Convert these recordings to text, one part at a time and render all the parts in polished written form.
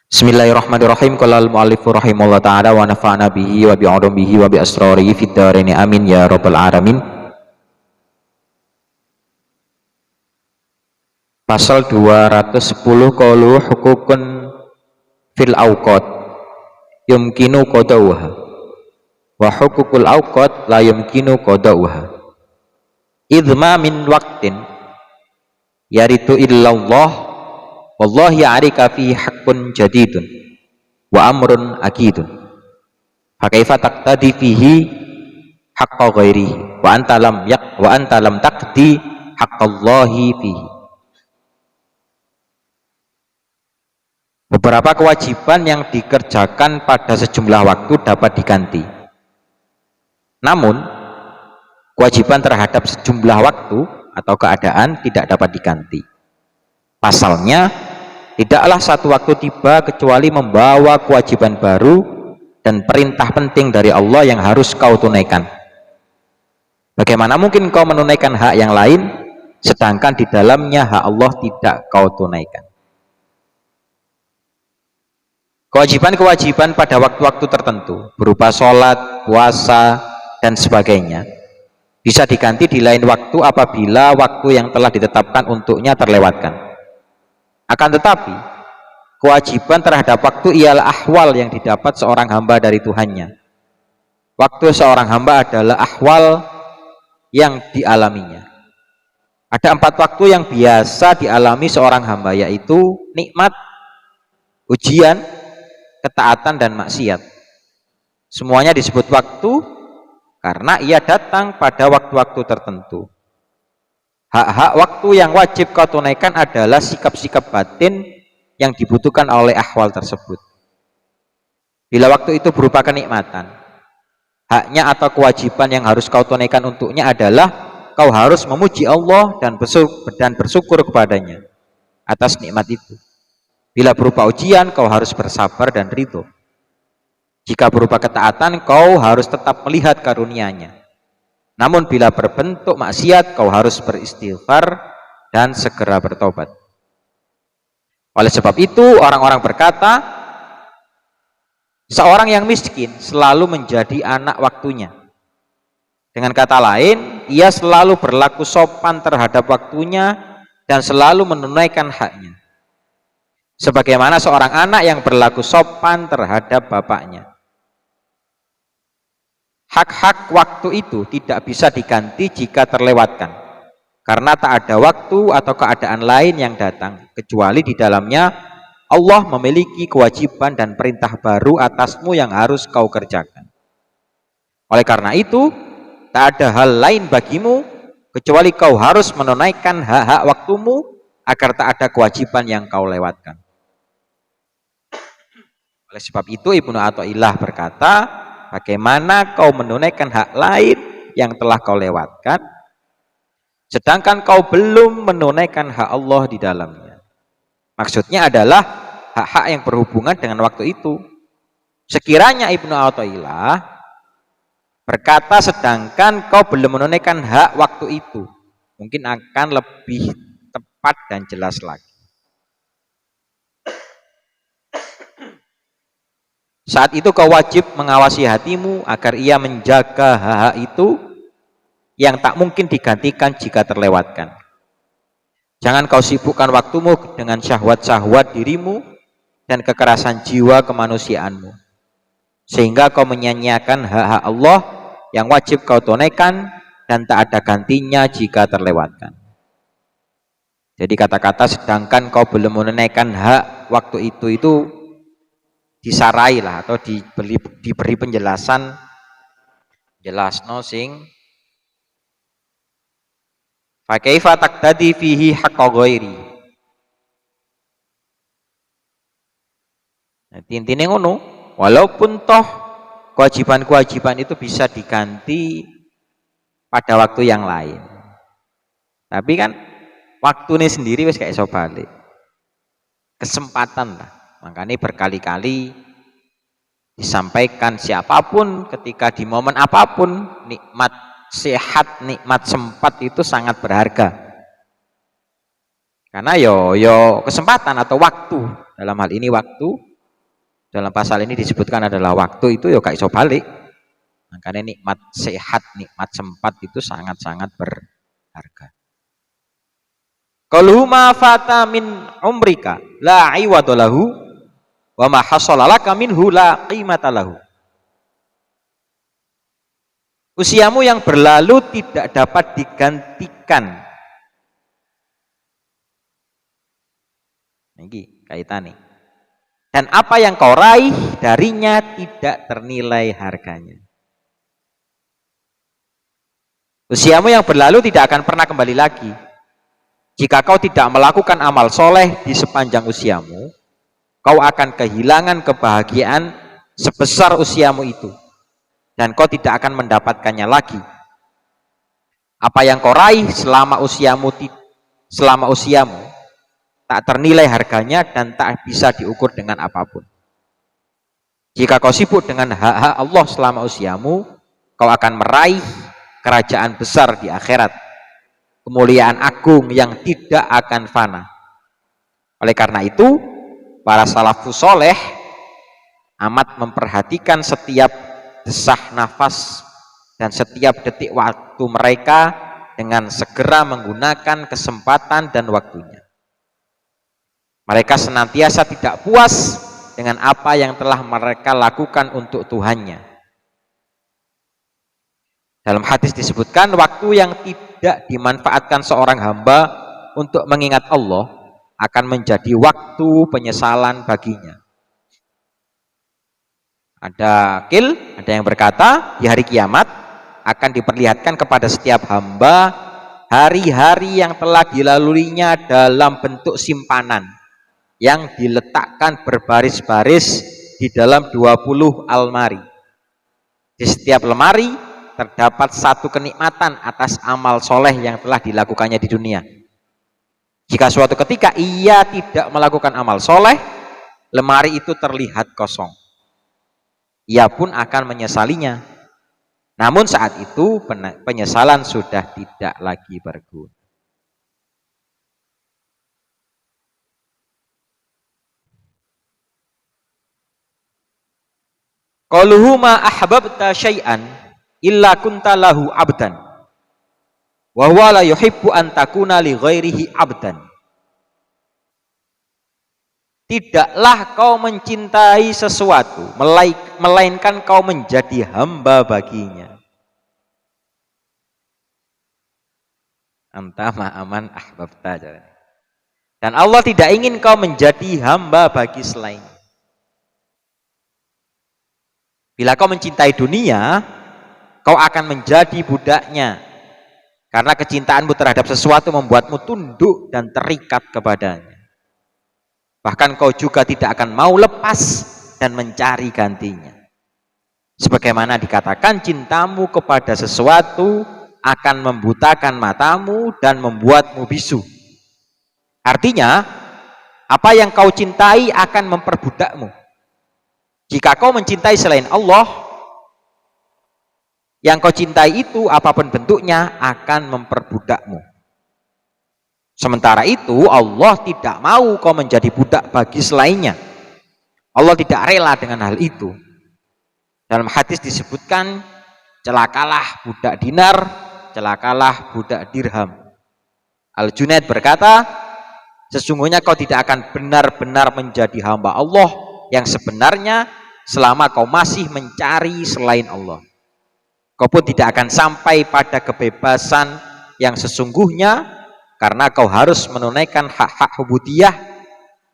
Bismillahirrahmanirrahim. Qala al-mu'allifu rahimahullah ta'ala wa nafa'ana bihi wa bi'ulumihi wa bi asrarihi fid dharain amin ya rabbal alamin. Pasal 210 qalu hukukun fil awqat yumkinu qada'uha wa hukukul awqat la yumkinu qada'uha idma min waqtin yaritu illallah wallahi arika fi haqqun jadidun wa amrun akidun fa kaifa taqtadi fihi haqqa ghairihi wa anta lam taqdi haqqallahi fihi. Beberapa kewajiban yang dikerjakan pada sejumlah waktu dapat diganti, namun kewajiban terhadap sejumlah waktu atau keadaan tidak dapat diganti. Pasalnya, tidaklah satu waktu tiba kecuali membawa kewajiban baru dan perintah penting dari Allah yang harus kau tunaikan. Bagaimana mungkin kau menunaikan hak yang lain sedangkan di dalamnya hak Allah tidak kau tunaikan? Kewajiban-kewajiban pada waktu-waktu tertentu berupa sholat, puasa, dan sebagainya bisa diganti di lain waktu apabila waktu yang telah ditetapkan untuknya terlewatkan. Akan tetapi, kewajiban terhadap waktu ialah ahwal yang didapat seorang hamba dari Tuhannya. Waktu seorang hamba adalah ahwal yang dialaminya. Ada 4 waktu yang biasa dialami seorang hamba, yaitu nikmat, ujian, ketaatan, dan maksiat. Semuanya disebut waktu karena ia datang pada waktu-waktu tertentu. Hak-hak waktu yang wajib kau tunaikan adalah sikap-sikap batin yang dibutuhkan oleh ahwal tersebut. Bila waktu itu berupa kenikmatan, haknya atau kewajiban yang harus kau tunaikan untuknya adalah kau harus memuji Allah dan bersyukur kepadanya atas nikmat itu. Bila berupa ujian, kau harus bersabar dan ridho. Jika berupa ketaatan, kau harus tetap melihat karunia-Nya. Namun bila berbentuk maksiat, kau harus beristighfar dan segera bertobat. Oleh sebab itu, orang-orang berkata, seorang yang miskin selalu menjadi anak waktunya. Dengan kata lain, ia selalu berlaku sopan terhadap waktunya dan selalu menunaikan haknya. Sebagaimana seorang anak yang berlaku sopan terhadap bapaknya. Hak-hak waktu itu tidak bisa diganti jika terlewatkan, karena tak ada waktu atau keadaan lain yang datang kecuali di dalamnya Allah memiliki kewajiban dan perintah baru atasmu yang harus kau kerjakan. Oleh karena itu, tak ada hal lain bagimu kecuali kau harus menunaikan hak-hak waktumu agar tak ada kewajiban yang kau lewatkan. Oleh sebab itu Ibnu Athaillah berkata, bagaimana kau menunaikan hak lain yang telah kau lewatkan sedangkan kau belum menunaikan hak Allah di dalamnya? Maksudnya adalah hak-hak yang berhubungan dengan waktu itu. Sekiranya Ibnu Athaillah berkata sedangkan kau belum menunaikan hak waktu itu, mungkin akan lebih tepat dan jelas lagi. Saat itu kau wajib mengawasi hatimu agar ia menjaga hak-hak itu yang tak mungkin digantikan jika terlewatkan. Jangan kau sibukkan waktumu dengan syahwat-syahwat dirimu dan kekerasan jiwa kemanusiaanmu, sehingga kau menyia-nyiakan hak-hak Allah yang wajib kau tunaikan dan tak ada gantinya jika terlewatkan. Jadi kata-kata sedangkan kau belum menunaikan hak waktu itu disarai lah atau diberi penjelasan jelasno sing fa kaifa taqtadi fihi haqqa ghairi. Nah, intine ngono, walaupun toh kewajiban-kewajiban itu bisa diganti pada waktu yang lain, tapi kan waktu ini sendiri wis gak iso balik, kesempatan lah. Makanya berkali-kali disampaikan siapapun ketika di momen apapun, nikmat sehat, nikmat sempat itu sangat berharga. Karena yo kesempatan atau waktu, dalam hal ini waktu dalam pasal ini disebutkan adalah waktu itu ya gak iso balik. Makanya nikmat sehat, nikmat sempat itu sangat-sangat berharga. Qalu ma fata min umrika la iwadalahu wa ma hasalalaka minhu la qimata lahu. Usiamu yang berlalu tidak dapat digantikan. Ini kaitannya. Dan apa yang kau raih darinya tidak ternilai harganya. Usiamu yang berlalu tidak akan pernah kembali lagi. Jika kau tidak melakukan amal soleh di sepanjang usiamu, kau akan kehilangan kebahagiaan sebesar usiamu itu. Dan kau tidak akan mendapatkannya lagi. Apa yang kau raih selama usiamu tak ternilai harganya dan tak bisa diukur dengan apapun. Jika kau sibuk dengan hak-hak Allah selama usiamu, kau akan meraih kerajaan besar di akhirat, kemuliaan agung yang tidak akan fana. Oleh karena itu, para salafus soleh amat memperhatikan setiap desah nafas dan setiap detik waktu mereka dengan segera menggunakan kesempatan dan waktunya. Mereka senantiasa tidak puas dengan apa yang telah mereka lakukan untuk Tuhannya. Dalam hadis disebutkan, waktu yang tidak dimanfaatkan seorang hamba untuk mengingat Allah akan menjadi waktu penyesalan baginya. Ada yang berkata di hari kiamat akan diperlihatkan kepada setiap hamba hari-hari yang telah dilaluinya dalam bentuk simpanan yang diletakkan berbaris-baris di dalam 20 almari. Di setiap lemari terdapat satu kenikmatan atas amal soleh yang telah dilakukannya di dunia. Jika suatu ketika ia tidak melakukan amal soleh, lemari itu terlihat kosong. Ia pun akan menyesalinya. Namun saat itu penyesalan sudah tidak lagi berguna. Qaluhu ma ahbabta syai'an illa kunta lahu abdan wa huwa la yuhibbu an takuna li ghairihi abdan. Tidaklah kau mencintai sesuatu melainkan kau menjadi hamba baginya. Anta ma'aman ahbabta. Dan Allah tidak ingin kau menjadi hamba bagi selain. Bila kau mencintai dunia, kau akan menjadi budaknya. Karena kecintaanmu terhadap sesuatu membuatmu tunduk dan terikat kepadanya. Bahkan kau juga tidak akan mau lepas dan mencari gantinya. Sebagaimana dikatakan, cintamu kepada sesuatu akan membutakan matamu dan membuatmu bisu. Artinya, apa yang kau cintai akan memperbudakmu. Jika kau mencintai selain Allah, yang kau cintai itu apapun bentuknya akan memperbudakmu. Sementara itu Allah tidak mau kau menjadi budak bagi selainnya. Allah tidak rela dengan hal itu. Dalam hadis disebutkan, celakalah budak dinar, celakalah budak dirham. Al-Junaid berkata, sesungguhnya kau tidak akan benar-benar menjadi hamba Allah yang sebenarnya selama kau masih mencari selain Allah. Kau pun tidak akan sampai pada kebebasan yang sesungguhnya karena kau harus menunaikan hak-hak ubudiyah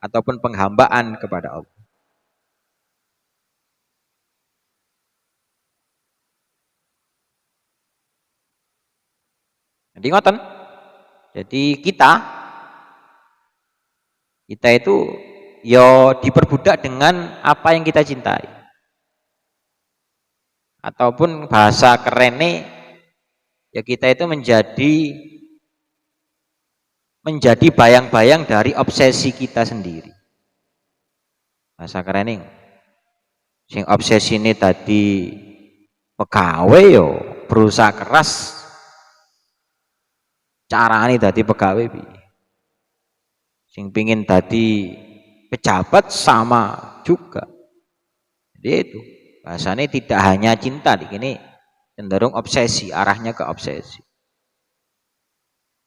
ataupun penghambaan kepada Allah. Jadi ngoten. Jadi kita itu yo diperbudak dengan apa yang kita cintai. Ataupun bahasa kerennya ya kita itu menjadi bayang-bayang dari obsesi kita sendiri. Bahasa kerennya sing obsesi ini tadi pegawai yo berusaha keras carane tadi pegawai piye. Sing pingin tadi pejabat sama juga. Jadi itu bahasanya tidak hanya cinta, di sini cenderung obsesi, arahnya ke obsesi.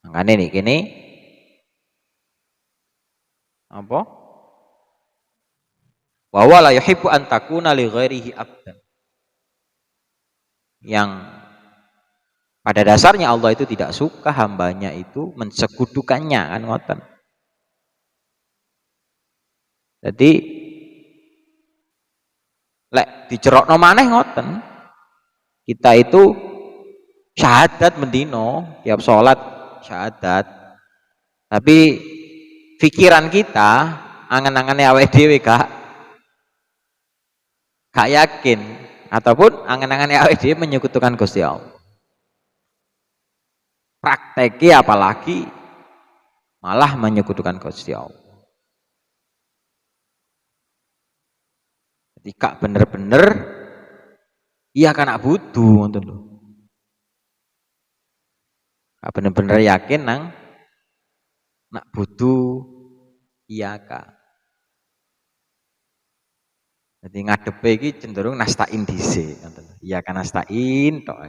Makanya nih gini apa? Wa la yuhibbu an takuna li ghairihi abdan. Yang pada dasarnya Allah itu tidak suka hambanya itu mensekutukannya, kan ngoten. Jadi lek dicerokno maneh ngoten. Kita itu syahadat mendino, tiap sholat syahadat. Tapi pikiran kita angen-angene awake dhewe gak yakin ataupun angen-angene awake dhewe menyekutukan Gusti Allah. Prakteknya apalagi malah menyekutukan Gusti Allah. Jadi gak bener-bener iya kan butuh ngoten lho. Gak bener-bener yakin nak butuh iya kak. Jadi ngadepe iki cenderung nastain dhisik ngoten. Iya kan nastain tok.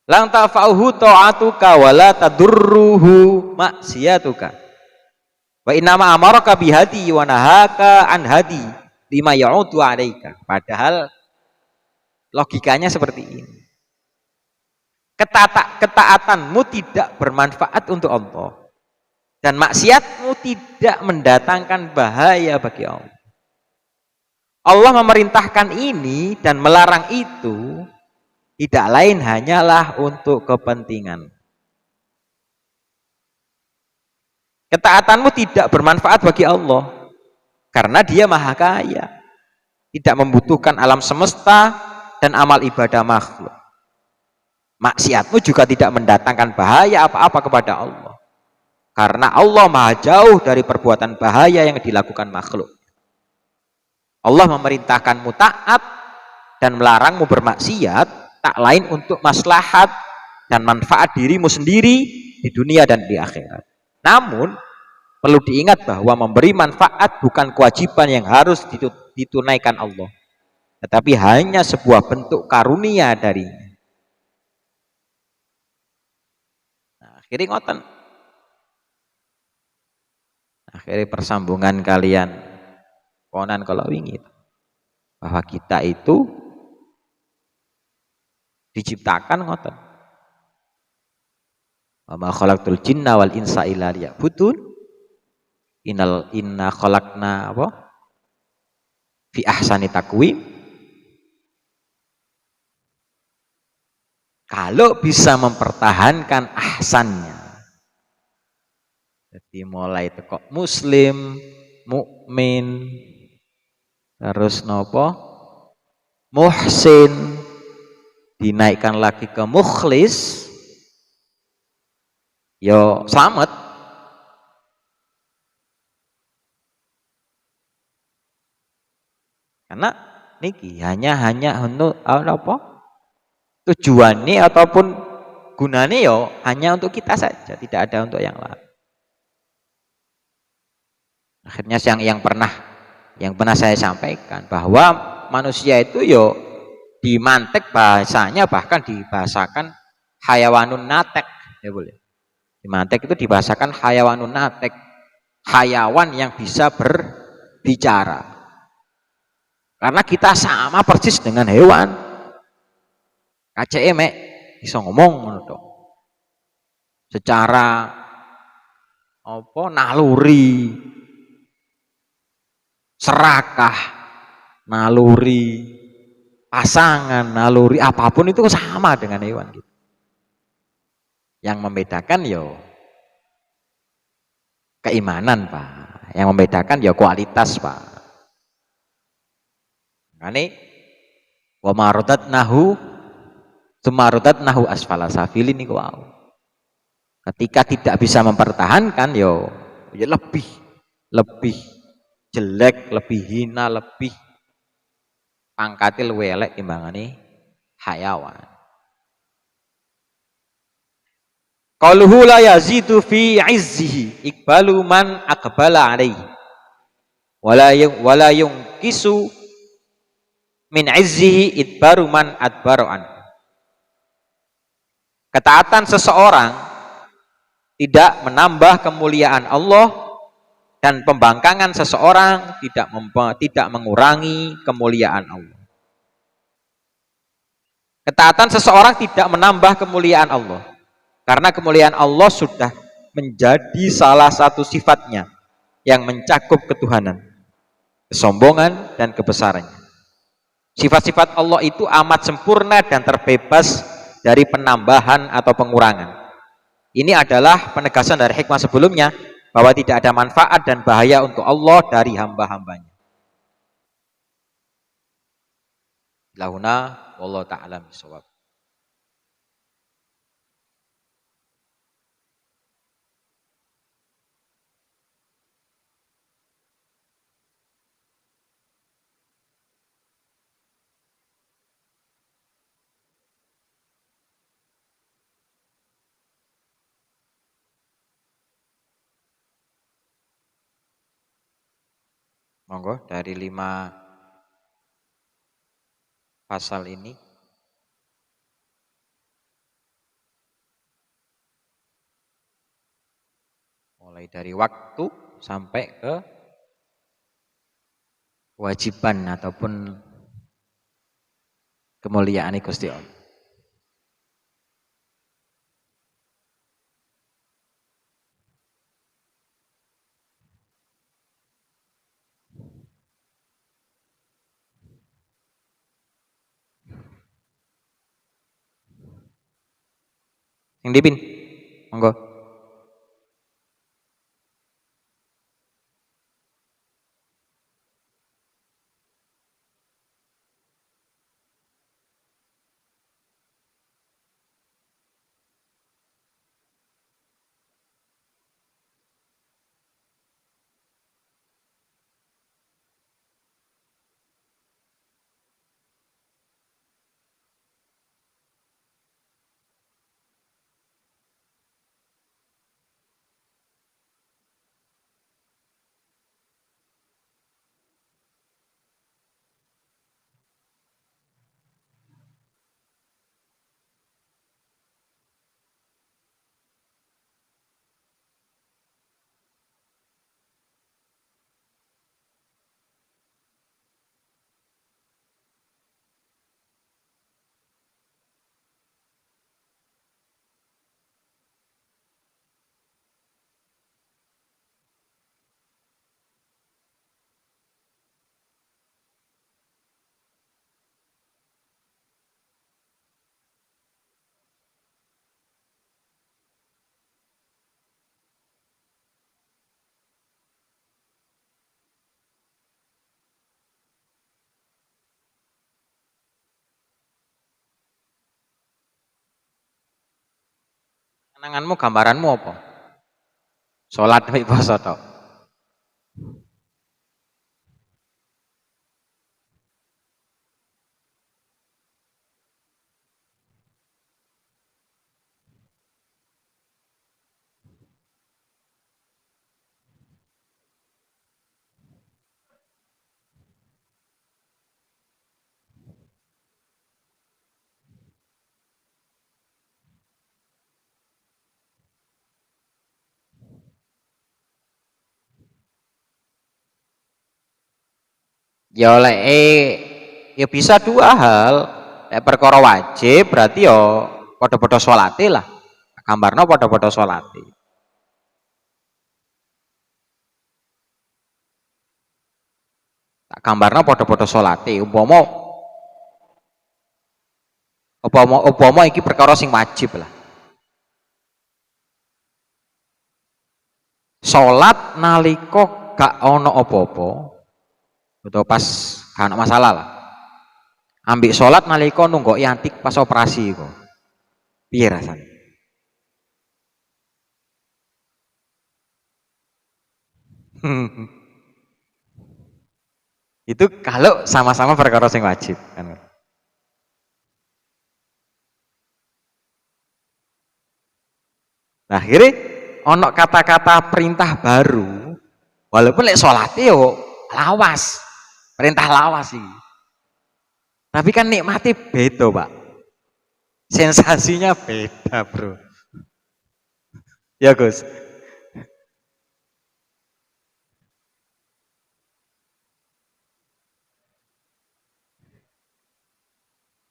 Lang tafa'uhu ta'atuka wala tadurruhu maksiyatuka. Wa innama amaraka bihadi wa nahaka an hadi lima ya'udu 'alaika. Padahal logikanya seperti ini. Ketaatanmu tidak bermanfaat untuk Allah dan maksiatmu tidak mendatangkan bahaya bagi Allah. Allah memerintahkan ini dan melarang itu tidak lain hanyalah untuk kepentingan. Ketaatanmu tidak bermanfaat bagi Allah karena Dia Maha Kaya, tidak membutuhkan alam semesta dan amal ibadah makhluk. Maksiatmu juga tidak mendatangkan bahaya apa-apa kepada Allah karena Allah Maha jauh dari perbuatan bahaya yang dilakukan makhluk. Allah memerintahkanmu taat dan melarangmu bermaksiat tak lain untuk maslahat dan manfaat dirimu sendiri di dunia dan di akhirat. Namun perlu diingat bahwa memberi manfaat bukan kewajiban yang harus ditunaikan Allah, tetapi hanya sebuah bentuk karunia darinya. Akhirnya ngoten. Akhirnya persambungan kalian konan kalau ingin bahwa kita itu diciptakan ngoten. Wa ma khalaqtul jinna wal insa illa liya'budun. Inna khalaqna apa? Fi ahsani taqwim. Kalau bisa mempertahankan ahsannya, jadi mulai teko muslim, mukmin, terus nopo muhsin, dinaikkan lagi ke mukhlis, yo selamat. Karena niki hanya untuk apa? Tujuannya ataupun gunanya yo hanya untuk kita saja, tidak ada untuk yang lain. Akhirnya yang pernah saya sampaikan bahwa manusia itu yo dimantek bahasanya bahkan dibahasakan hayawanun natek, ya boleh. Dimantek itu dibahasakan hayawanun natek, hayawan yang bisa berbicara. Karena kita sama persis dengan hewan. KCE mek iso ngomong ngono tok. Secara apa naluri, serakah, naluri, pasangan, naluri apapun itu sama dengan hewan gitu. Yang membedakan yo keimanan, Pak. Yang membedakan ya kualitas, Pak. Makanya wa marodatnahu asfala safilin niku wau. Ketika tidak bisa mempertahankan ya lebih jelek, lebih hina, lebih pangkatil welek timbangane hayawan. Qaluhu la yazidu fi izzihi iqbalu man aqbala alaihi. wala yung kisu min izzihi idbaru man adbaru an. Ketaatan seseorang tidak menambah kemuliaan Allah, dan pembangkangan seseorang tidak mengurangi kemuliaan Allah. Ketaatan seseorang tidak menambah kemuliaan Allah, karena kemuliaan Allah sudah menjadi salah satu sifatnya yang mencakup ketuhanan, kesombongan dan kebesarannya. Sifat-sifat Allah itu amat sempurna dan terbebas dari penambahan atau pengurangan. Ini adalah penegasan dari hikmah sebelumnya bahwa tidak ada manfaat dan bahaya untuk Allah dari hamba-hambanya. Lahuna wallahu ta'ala bisawab. Monggo dari 5 pasal ini. Mulai dari waktu sampai ke kewajiban ataupun kemuliaan Gusti Allah. Yang dipin, monggo. Kenanganmu, gambaranmu apa? Salat mek poso tok. Ya oleh ya bisa dua hal. Lek perkara wajib berarti ya padha-padha salate lah. Gambarno padha-padha salate. Tak gambarno padha-padha salate. Upama iki perkara sing wajib lah. Salat nalika gak ana apa-apa, atau pas gak ana masalah lah. Ambek salat nalika nunggoki antik pas operasi iku. Piye rasane? Itu kalau sama-sama perkara sing wajib kan. Nah, akhirnya ono kata-kata perintah baru, walaupun lek salate yo lawas. Perintah lawas sih. Tapi kan nikmati beda, Pak. Sensasinya beda, Bro. Ya, Gus.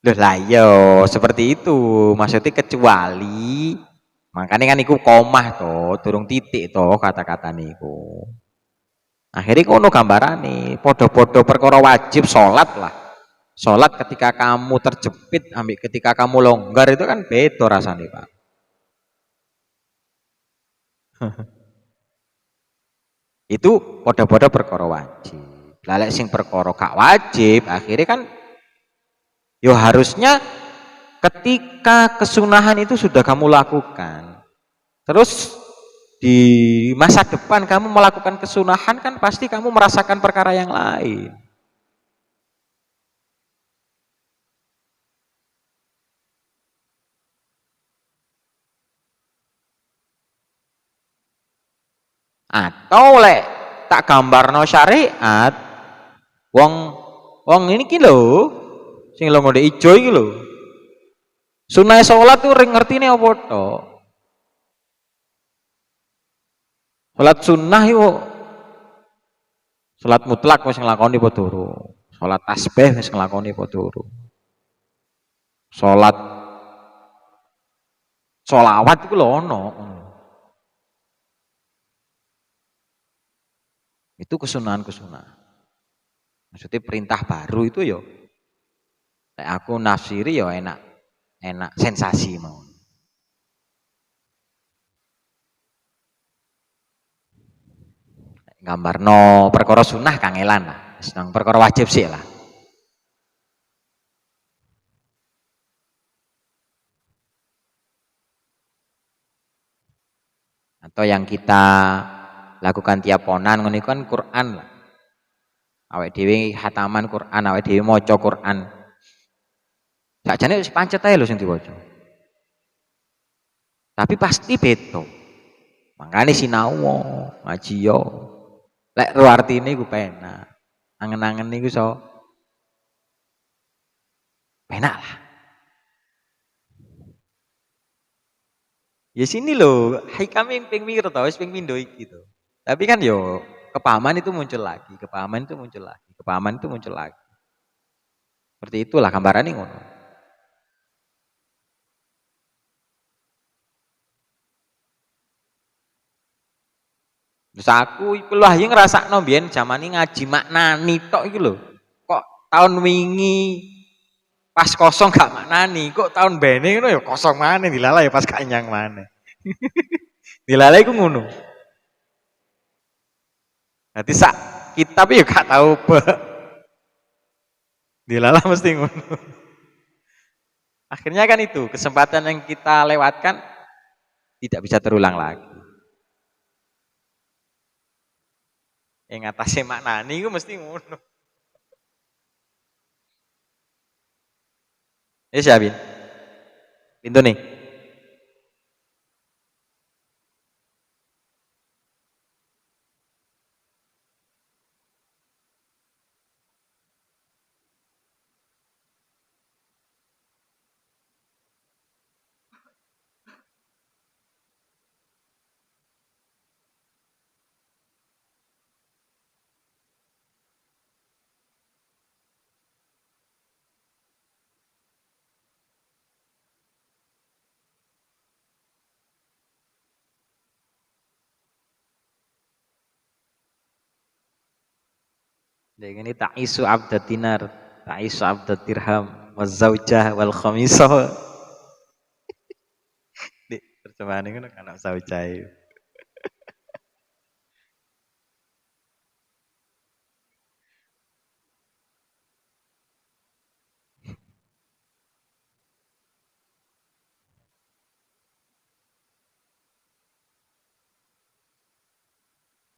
Loh lah yo seperti itu. Maksudnya kecuali makanya kan iku komah toh, turung titik toh kata-kata niku. Akhirnya kono gambarane, podo-podo perkara wajib sholat lah. Sholat ketika kamu terjepit, ambil ketika kamu longgar itu kan beda rasanya, Pak. Itu podo-podo perkara wajib. Lalek sing perkara gak wajib, akhirnya kan yo harusnya ketika kesunahan itu sudah kamu lakukan, terus di masa depan kamu melakukan kesunahan kan pasti kamu merasakan perkara yang lain. Atau lek tak gambarno syariat, wong wong ini ki lho, sing lho ngode ijo iki lho. Sunah sholat tuh ring ngertine apa tok? Sholat sunnah yo sholat mutlak wis nglakoni apa durung? Sholat tasbih wis nglakoni apa durung? Sholat sholawat itu lho ono. Itu kesunahan-kesunahan. Maksudnya perintah baru itu yo kayak aku nafsiri yo enak enak sensasi mau. Gambar no perkara sunnah kangelan lah. Senang perkara wajib sih lah. Atau yang kita lakukan tiap ponan ngono kan Quran lah. Awake dhewe hataman Quran, awake dhewe maca Quran. Sakjane wis pancet ae lho sing diwaca. Tapi pasti beda. Makanya sinau ngaji yo. Lek ro artine ku penak. Angen-angen niku so penak lah. Ya sini loh, hai kami ping mikir tau, wis ping pindho iki to. Tapi kan yo kepahaman itu muncul lagi, kepahaman itu muncul lagi, kepahaman itu muncul lagi. Seperti itulah gambarannya ngono. Terus aku iku lah yang ngrasakno mbiyen jamane ngaji maknani tok iki lho. Kok tahun wingi pas kosong gak maknani, kok tahun bene ngono ya kosong maneh dilalai pas gak nyang maneh. Dilalai ku ngono. Dadi sak kitab ya gak tau be. Dilalah mesti ngono. Akhirnya kan itu, kesempatan yang kita lewatkan tidak bisa terulang lagi. Yang ngatasé maknani ku mesti ngono. Ya siapin. Pintu nih. Jadi ini ta'isu abdat dinar, ta'isu abdat dirham, wazaujah wal khamisah. Di terjemahan ini kan anak zaujah.